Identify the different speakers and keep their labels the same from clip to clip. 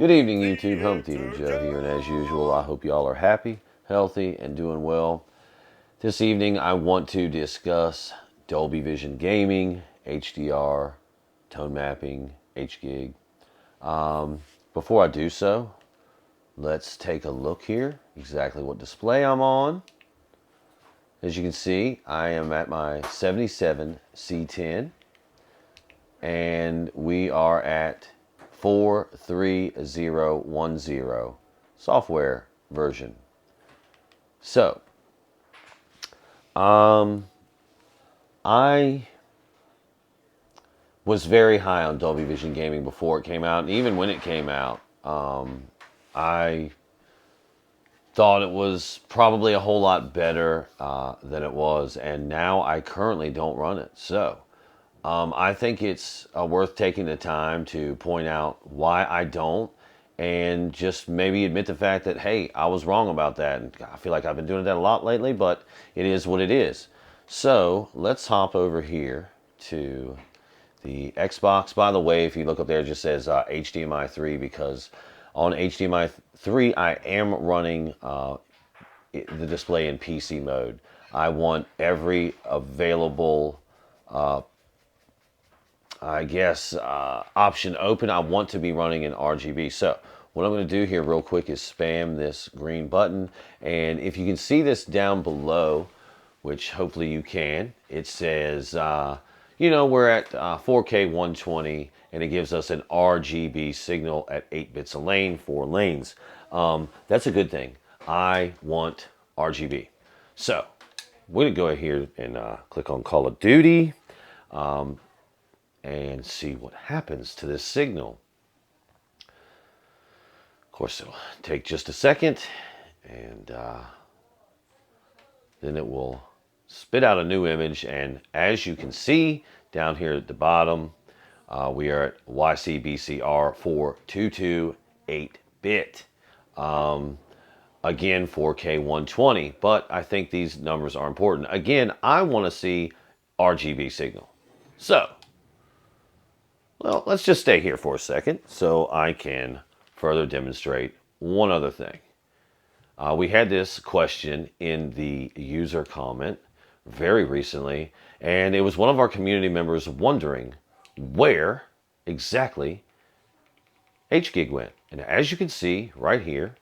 Speaker 1: Good evening, YouTube. Home Theater Joe here, and as usual, I hope y'all are happy, healthy, and doing well. This evening, I want to discuss Dolby Vision gaming, HDR, tone mapping, HGIG. Before I do so, let's take a look here, exactly what display I'm on. As you can see, I am at my 77 C10, and we are at 43010 software version. So, I was very high on Dolby Vision gaming before it came out, and even when it came out, I thought it was probably a whole lot better than it was, and now I currently don't run it. So, I think it's worth taking the time to point out why I don't, and just maybe admit the fact that, hey, I was wrong about that. And I feel like I've been doing that a lot lately, but it is what it is. So let's hop over here to the Xbox. By the way, if you look up there, it just says HDMI 3, because on HDMI 3, I am running the display in PC mode. I want every available option open. I want to be running in RGB. So what I'm going to do here real quick is spam this green button. And if you can see this down below, which hopefully you can, it says, we're at 4K 120, and it gives us an RGB signal at 8 bits a lane, 4 lanes. That's a good thing. I want RGB. So we're going to go ahead here and click on Call of Duty. And see what happens to this signal. Of course, it'll take just a second, and then it will spit out a new image. And as you can see down here at the bottom, we are at YCBCR 422 8-bit. Again, 4K 120, but I think these numbers are important. Again, I want to see RGB signal. So, well, let's just stay here for a second so I can further demonstrate one other thing. We had this question in the user comment very recently, and it was one of our community members wondering where exactly HGIG went. And as you can see right here,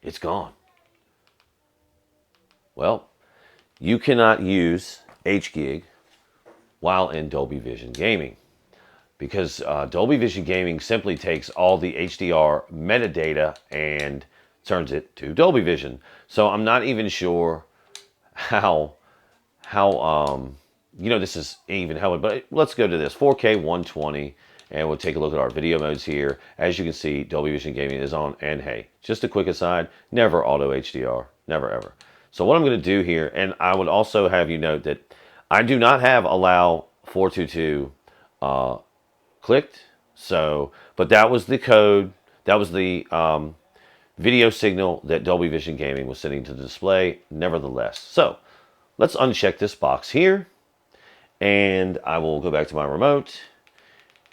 Speaker 1: it's gone. Well, you cannot use HGIG while in Dolby Vision gaming, because Dolby Vision Gaming simply takes all the HDR metadata and turns it to Dolby Vision. So I'm not even sure how this is even how, but let's go to this 4K 120, and we'll take a look at our video modes here. As you can see, Dolby Vision Gaming is on, and hey, just a quick aside, never auto HDR, never ever. So what I'm going to do here, and I would also have you note that I do not have allow 422 clicked. So, but that was the code, that was the video signal that Dolby Vision Gaming was sending to the display nevertheless. So let's uncheck this box here, and I will go back to my remote,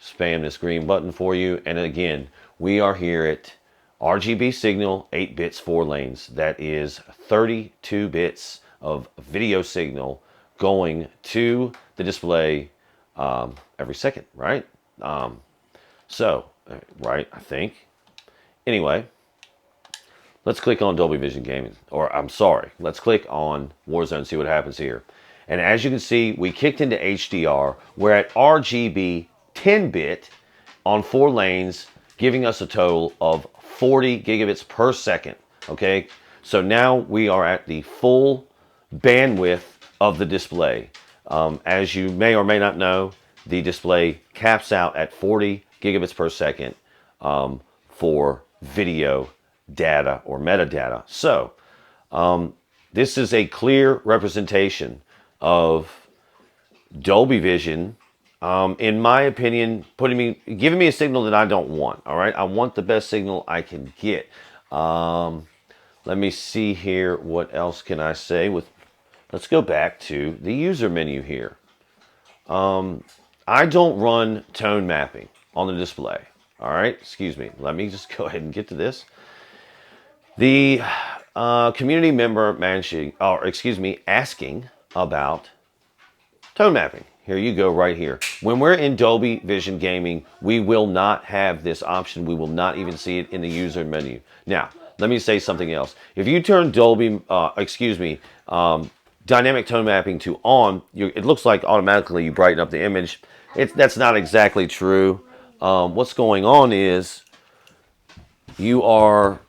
Speaker 1: spam this green button for you, and again, we are here at RGB signal, 8 bits, 4 lanes. That is 32 bits of video signal going to the display every second, right? Right, I think. Anyway, let's click on Dolby Vision Gaming, let's click on Warzone, see what happens here. And as you can see, we kicked into HDR. We're at RGB 10-bit on 4 lanes, giving us a total of 40 gigabits per second, okay? So now we are at the full bandwidth of the display. As you may or may not know, the display caps out at 40 gigabits per second for video data or metadata. So this is a clear representation of Dolby Vision, in my opinion, giving me a signal that I don't want. All right, I want the best signal I can get. Let me see here. What else can I say? Let's go back to the user menu here. I don't run tone mapping on the display. All right, excuse me. Let me just go ahead and get to this. The community member asking about tone mapping. Here you go right here. When we're in Dolby Vision Gaming, we will not have this option. We will not even see it in the user menu. Now, let me say something else. If you turn dynamic tone mapping to on, it looks like automatically you brighten up the image. That's not exactly true. What's going on is you are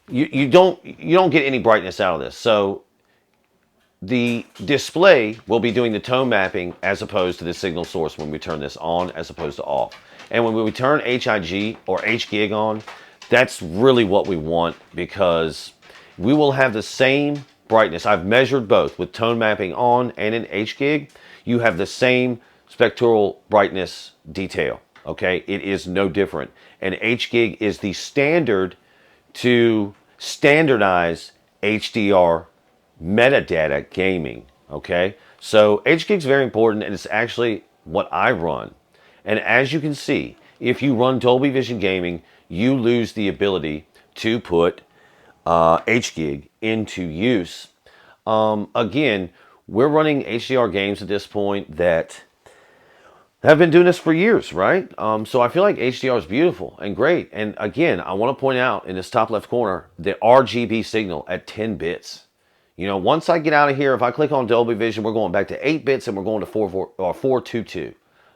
Speaker 1: you don't get any brightness out of this. So the display will be doing the tone mapping as opposed to the signal source when we turn this on as opposed to off. And when we turn HIG or HGIG on, that's really what we want, because we will have the same brightness. I've measured both with tone mapping on and in HGIG. You have the same spectral brightness detail. Okay, it is no different. And HGIG is the standard to standardize HDR metadata gaming. Okay, so HGIG is very important, and it's actually what I run. And as you can see, if you run Dolby Vision Gaming, you lose the ability to put HGIG into use. Again, we're running HDR games at this point that have been doing this for years, right? So I feel like HDR is beautiful and great. And again, I want to point out in this top left corner, the RGB signal at 10 bits. You know, once I get out of here, if I click on Dolby Vision, we're going back to 8 bits and we're going to 422.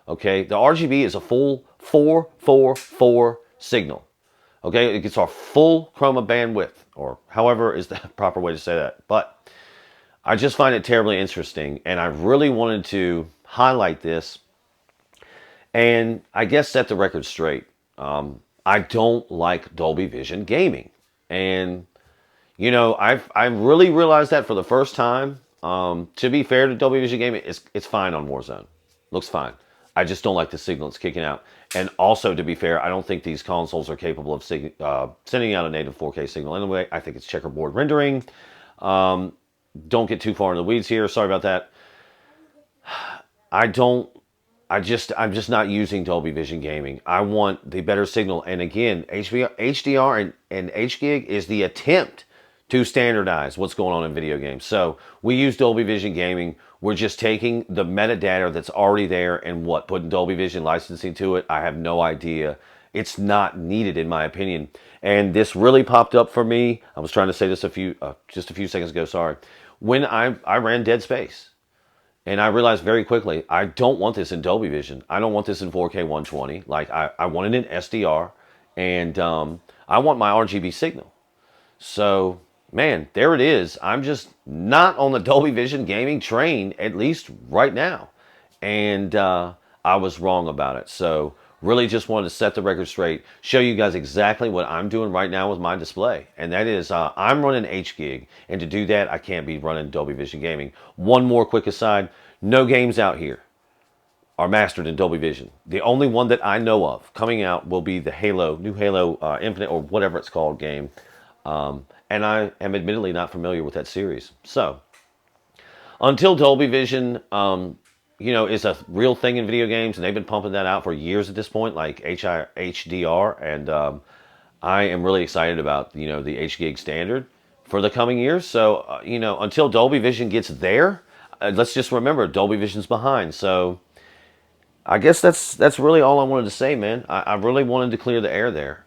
Speaker 1: Okay, the RGB is a full 444 signal. Okay, it gets our full chroma bandwidth, or however is the proper way to say that. But I just find it terribly interesting, and I really wanted to highlight this and I guess set the record straight. I don't like Dolby Vision gaming, and you know, I really realized that for the first time. To be fair to Dolby Vision gaming, it's fine on Warzone, looks fine. I just don't like the signal it's kicking out. And also, to be fair, I don't think these consoles are capable of sending out a native 4K signal anyway. I think it's checkerboard rendering. Don't get too far in the weeds here. Sorry about that. I don't. I'm just not using Dolby Vision Gaming. I want the better signal. And again, HDR and HGIG is the attempt to standardize what's going on in video games. So we use Dolby Vision Gaming. We're just taking the metadata that's already there and putting Dolby Vision licensing to it. I have no idea. It's not needed, in my opinion. And this really popped up for me. I was trying to say this just a few seconds ago. Sorry. When I ran Dead Space. And I realized very quickly, I don't want this in Dolby Vision. I don't want this in 4K 120. Like, I want it in SDR. And I want my RGB signal. So, man, there it is. I'm just not on the Dolby Vision gaming train, at least right now. And I was wrong about it. So, really just wanted to set the record straight, show you guys exactly what I'm doing right now with my display. And that is, I'm running HGIG. And to do that, I can't be running Dolby Vision Gaming. One more quick aside, no games out here are mastered in Dolby Vision. The only one that I know of coming out will be the new Halo Infinite, or whatever it's called, game. And I am admittedly not familiar with that series. So, until Dolby Vision, is a real thing in video games, and they've been pumping that out for years at this point, like HDR, and I am really excited about, the HGIG standard for the coming years. So, until Dolby Vision gets there, let's just remember, Dolby Vision's behind. So, I guess that's really all I wanted to say, man. I really wanted to clear the air there.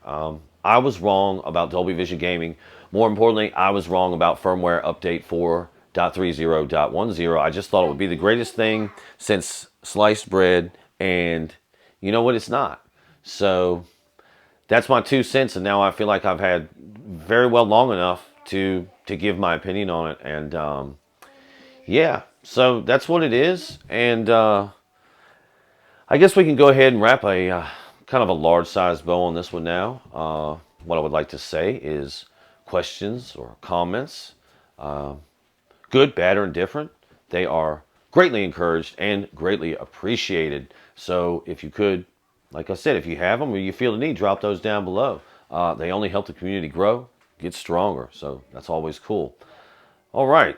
Speaker 1: I was wrong about Dolby Vision Gaming. More importantly, I was wrong about firmware update 4.30.10. I just thought it would be the greatest thing since sliced bread, and you know what? It's not. So that's my 2 cents, and now I feel like I've had very well long enough to give my opinion on it. And yeah, so that's what it is. And I guess we can go ahead and wrap a kind of a large-sized bow on this one now. What I would like to say is questions or comments, good, bad, or indifferent, they are greatly encouraged and greatly appreciated. So if you could, like I said, if you have them or you feel the need, drop those down below. They only help the community grow, get stronger. So that's always cool. All right.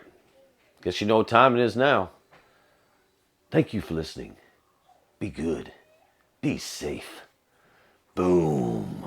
Speaker 1: Guess you know what time it is now. Thank you for listening. Be good. Be safe. Boom.